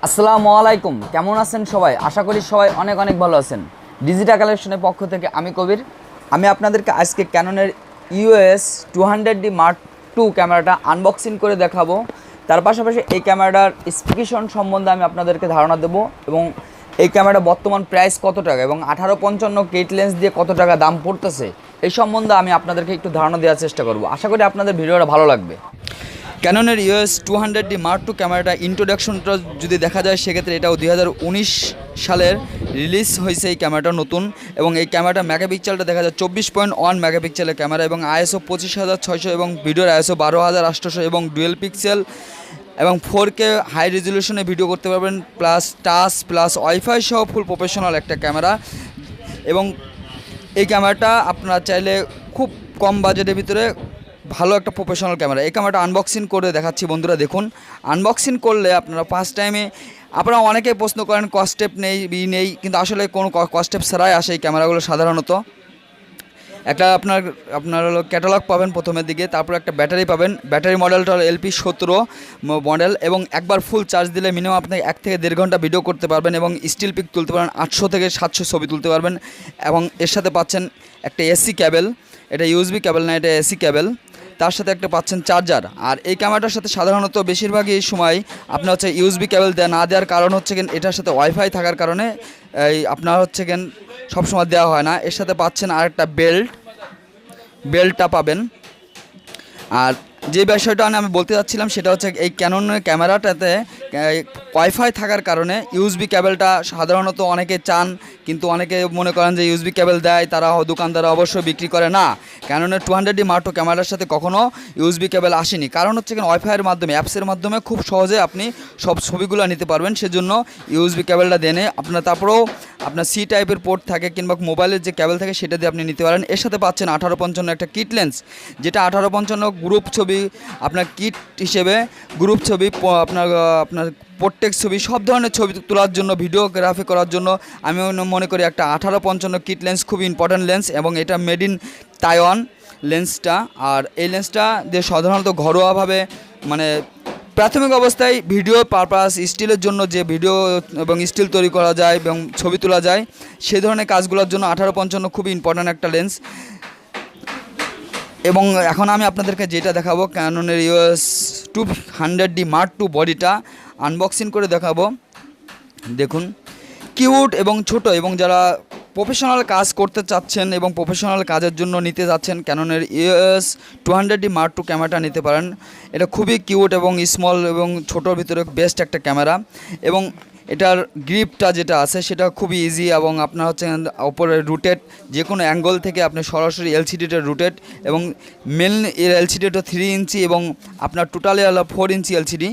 আসসালামু আলাইকুম, কেমন আছেন সবাই? আশা করি সবাই অনেক অনেক ভালো আছেন। ডিজিটাল কালেকশনের পক্ষ থেকে আমি কবির। আমি আপনাদেরকে আজকে ক্যাননের ইউএস 200D মার্ক টু ক্যামেরাটা আনবক্সিং করে দেখাবো। তার পাশাপাশি এই ক্যামেরাটার স্পেসিফিকেশন সম্বন্ধে আমি আপনাদেরকে ধারণা দেবো এবং এই ক্যামেরাটা বর্তমান প্রাইস কত টাকা এবং 1855 কিট লেন্স দিয়ে কত টাকা দাম পড়তেছে এই সম্বন্ধে আমি আপনাদেরকে একটু ধারণা দেওয়ার চেষ্টা করব। আশা করি আপনাদের ভিডিওটা ভালো লাগবে। ক্যাননের ইউএস 200D মার্ক টু ক্যামেরাটা ইন্ট্রোডাকশনটা যদি দেখা যায় সেক্ষেত্রে এটাও 2019 সালের রিলিজ হয়েছে এই ক্যামেরাটা নতুন। এবং এই ক্যামেরাটা মেগাপিক্সেলটা দেখা যায় 24.1 মেগাপিক্সেলের ক্যামেরা এবং ISO 25,600 এবং ভিডিওর ISO 12,800 এবং ডুয়েল পিক্সেল এবং 4K হাই রেজলিউশনে ভিডিও করতে পারবেন, প্লাস টাচ প্লাস ওয়াইফাই সহ ফুল প্রফেশনাল একটা ক্যামেরা। এবং এই ক্যামেরাটা আপনারা চাইলে খুব কম বাজেটের ভিতরে ভালো একটা প্রফেশনাল ক্যামেরা। এই ক্যামেরাটা আনবক্সিং করে দেখাচ্ছি বন্ধুরা। দেখুন, আনবক্সিং করলে আপনারা ফার্স্ট টাইমে আপনারা অনেকেই প্রশ্ন করেন কস্টেপ নেই, কিন্তু আসলে কোনো কস্টেপ ছাড়াই আসে এই ক্যামেরাগুলো। সাধারণত একটা আপনার হলো ক্যাটালগ পাবেন প্রথমের দিকে, তারপর একটা ব্যাটারি পাবেন। ব্যাটারি মডেলটা হলো LP17 মডেল এবং একবার ফুল চার্জ দিলে মিনিমাম আপনি 1 থেকে 1.5 ঘন্টা ভিডিও করতে পারবেন এবং স্টিল পিক তুলতে পারবেন, 800 থেকে 700 ছবি তুলতে পারবেন। এবং এর সাথে পাচ্ছেন একটা এসি ক্যাবেল, এটা ইউএসবি ক্যাবেল না, এটা এসি ক্যাবেল। তার সাথে একটা পাচ্ছেন চার্জার। আর এই ক্যামেরাটার সাথে সাধারণত বেশিরভাগই এই সময় আপনার হচ্ছে ইউএসবি ক্যাবেল না দেওয়ার কারণ হচ্ছে কেন, এটার সাথে ওয়াইফাই থাকার কারণে এই আপনার হচ্ছে কেন সবসময় দেওয়া হয় না। এর সাথে পাচ্ছেন আর একটা বেল্টটা পাবেন। আর যে বিষয়টা আমি বলতে যাচ্ছিলাম সেটা হচ্ছে এই ক্যাননের ক্যামেরাটাতে ওয়াইফাই থাকার কারণে ইউএসবি ক্যাবেলটা সাধারণত অনেকে চান, কিন্তু অনেকে মনে করেন যে ইউএসবি ক্যাবেল দেয় তারা দোকানদারা অবশ্যই বিক্রি করে না। ক্যাননের 200D মার্ক টু ক্যামেরার সাথে কখনও ইউএসবি ক্যাবেল আসেনি, কারণ হচ্ছে কেন ওয়াইফাইয়ের মাধ্যমে অ্যাপসের মাধ্যমে খুব সহজে আপনি সব ছবিগুলো নিতে পারবেন। সেজন্য ইউএসবি ক্যাবেলটা দেনে আপনার তারপরেও আপনার সি টাইপের পোর্ট থাকে কিংবা মোবাইলের যে ক্যাবেল থাকে সেটা দিয়ে আপনি নিতে পারেন। এর সাথে পাচ্ছেন 1855 একটা কিট লেন্স, যেটা 1855 গ্রুপ ছবি আপনার কিট হিসেবে গ্রুপ ছবি আপনার প্রত্যেক ছবি সব ধরনের ছবি তোলার জন্য ভিডিওগ্রাফি করার জন্য আমি মনে করি একটা 1855 কিট লেন্স খুব ইম্পর্ট্যান্ট লেন্স। এবং এটা মেড ইন তাইওয়ান লেন্সটা। আর এই লেন্সটা দিয়ে সাধারণত ঘরোয়াভাবে মানে প্রাথমিক অবস্থায় ভিডিও পারপাস স্টিলের জন্য যে ভিডিও এবং স্টিল তৈরি করা যায় এবং ছবি তোলা যায় সেই ধরনের কাজগুলোর জন্য 1855 খুবই ইম্পর্ট্যান্ট একটা লেন্স। এবং এখন আমি আপনাদেরকে যেটা দেখাবো ক্যাননের ইউএস 200D মার্ক টু বডিটা আনবক্সিং করে দেখাবো। দেখুন, কিউট এবং ছোট, এবং যারা প্রফেশনাল কাজ করতে চাচ্ছেন এবং প্রফেশনাল কাজের জন্য নিতে যাচ্ছেন ক্যাননের ইউএস 200D মার্ক টু ক্যামেরাটা নিতে পারেন। এটা খুবই কিউট এবং স্মল এবং ছোটোর ভিতরে বেস্ট একটা ক্যামেরা। এবং এটার গ্রিপটা যেটা আছে সেটা খুবই ইজি এবং আপনার হচ্ছে ওপরে রুটেড, যে কোনো অ্যাঙ্গল থেকে আপনি সরাসরি এলসিডিটা রুটেড। এবং মেন এর এলসিডিটা 3 ইঞ্চি এবং আপনার টোটালি হলো 4 ইঞ্চি এলসিডি।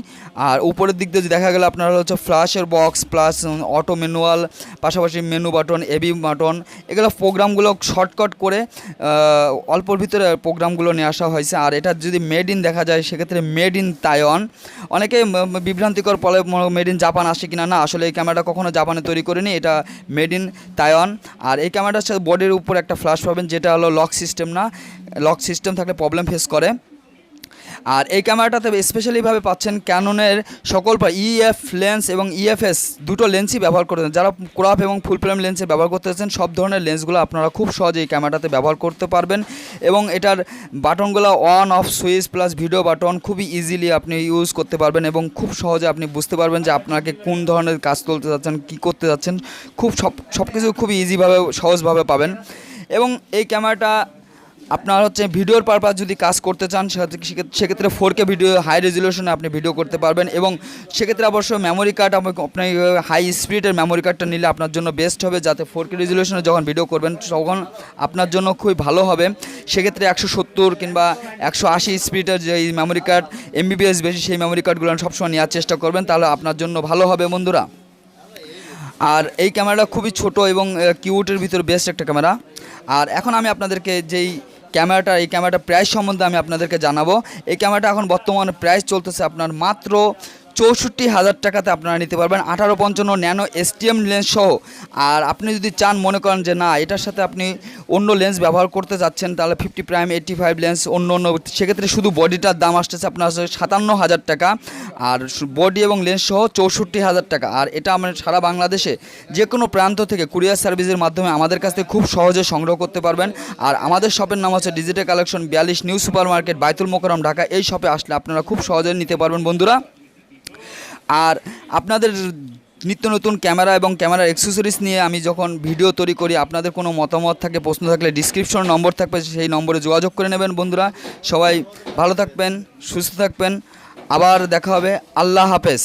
আর উপরের দিক দিয়ে দেখা গেলে আপনার হচ্ছে ফ্ল্যাশের বক্স প্লাস অটো ম্যানুয়াল, পাশাপাশি মেনু বাটন, এবি বাটন, এগুলো প্রোগ্রামগুলো শর্টকাট করে অল্পর ভিতরে প্রোগ্রামগুলো নিয়ে আসা হয়েছে। আর এটা যদি মেড ইন দেখা যায় সেক্ষেত্রে মেড ইন তাইওয়ান। অনেকে বিভ্রান্তিকর বলে মেড ইন জাপান আসে কিনা, না, আসলে এই ক্যামেরাটা কখনো জাপানে তৈরি করেনি, এটা মেড ইন তাইওয়ান। আর এই ক্যামেরাটার সাথে বডির উপর একটা ফ্ল্যাশ পাবেন, যেটা হলো লক সিস্টেম না, লক সিস্টেম থাকলে প্রবলেম ফেস করে। আর এই ক্যামেরাটাতে স্পেশালিভাবে পাচ্ছেন ক্যাননের সকল ইএফ লেন্স এবং ইএফএস দুটো লেন্সই ব্যবহার করতেছেন। যারা ক্রপ এবং ফুল ফ্রেম লেন্সে ব্যবহার করতেছেন সব ধরনের লেন্সগুলো আপনারা খুব সহজে এই ক্যামেরাটাতে ব্যবহার করতে পারবেন। এবং এটার বাটনগুলো on off switch plus video button খুবই ইজিলি আপনি ইউজ করতে পারবেন এবং খুব সহজে আপনি বুঝতে পারবেন যে আপনাকে কোন ধরনের কাজ তুলতে যাচ্ছেন, কী করতে যাচ্ছেন, খুব সব কিছু খুবই ইজিভাবে সহজভাবে পাবেন। এবং এই ক্যামেরাটা আপনার হচ্ছে ভিডিওর পারপাস যদি কাজ করতে চান সেক্ষেত্রে 4K ভিডিও হাই রেজলিউশনে আপনি ভিডিও করতে পারবেন। এবং সেক্ষেত্রে অবশ্য মেমোরি কার্ড আপনি হাই স্পিডের মেমোরি কার্ডটা নিলে আপনার জন্য বেস্ট হবে, যাতে 4K রেজলিউশনে যখন ভিডিও করবেন তখন আপনার জন্য খুবই ভালো হবে। সেক্ষেত্রে 170 কিংবা 180 স্পিডের যে মেমোরি কার্ড MBPS বেশি সেই মেমোরি কার্ডগুলো সবসময় নেওয়ার চেষ্টা করবেন, তাহলে আপনার জন্য ভালো হবে বন্ধুরা। আর এই ক্যামেরাটা খুবই ছোট এবং কিউটের ভিতরে বেস্ট একটা ক্যামেরা। আর এখন আমি আপনাদেরকে এই ক্যামেরাটা প্রাইস সম্বন্ধে আমি আপনাদেরকে জানাবো। এই ক্যামেরাটা এখন বর্তমানে প্রাইস চলতেছে আপনার মাত্র 64,000 টাকাতে আপনারা নিতে পারবেন 18-55 ন্যানো এসটিএম লেন্স সহ। আর আপনি যদি চান, মনে করেন যে না এটার সাথে আপনি অন্য লেন্স ব্যবহার করতে যাচ্ছেন, তাহলে 50 প্রাইম 85 লেন্স অন্য সেক্ষেত্রে শুধু বডিটার দাম আসতেছে আপনার 57,000 টাকা, আর বডি এবং লেন্স সহ 64,000 টাকা। আর এটা আমরা সারা বাংলাদেশে যে কোনো প্রান্ত থেকে কুরিয়ার সার্ভিসের মাধ্যমে আমাদের কাছ থেকে খুব সহজে সংগ্রহ করতে পারবেন। আর আমাদের শপের নাম হচ্ছে digital collection 42 new super market, বাইতুল মোকাররম, ঢাকা। এই শপে আসলে আপনারা খুব সহজে নিতে পারবেন বন্ধুরা। আর আপনাদের নিত্য নতুন ক্যামেরা এবং ক্যামেরার অ্যাক্সেসরিজ নিয়ে আমি যখন ভিডিও তৈরি করি, আপনাদের কোনো মতামত থাকে, প্রশ্ন থাকলে ডিসক্রিপশন নম্বর থাকবে, সেই নম্বরে যোগাযোগ করে নেবেন বন্ধুরা। সবাই ভালো থাকবেন, সুস্থ থাকবেন, আবার দেখা হবে। আল্লাহ হাফেজ।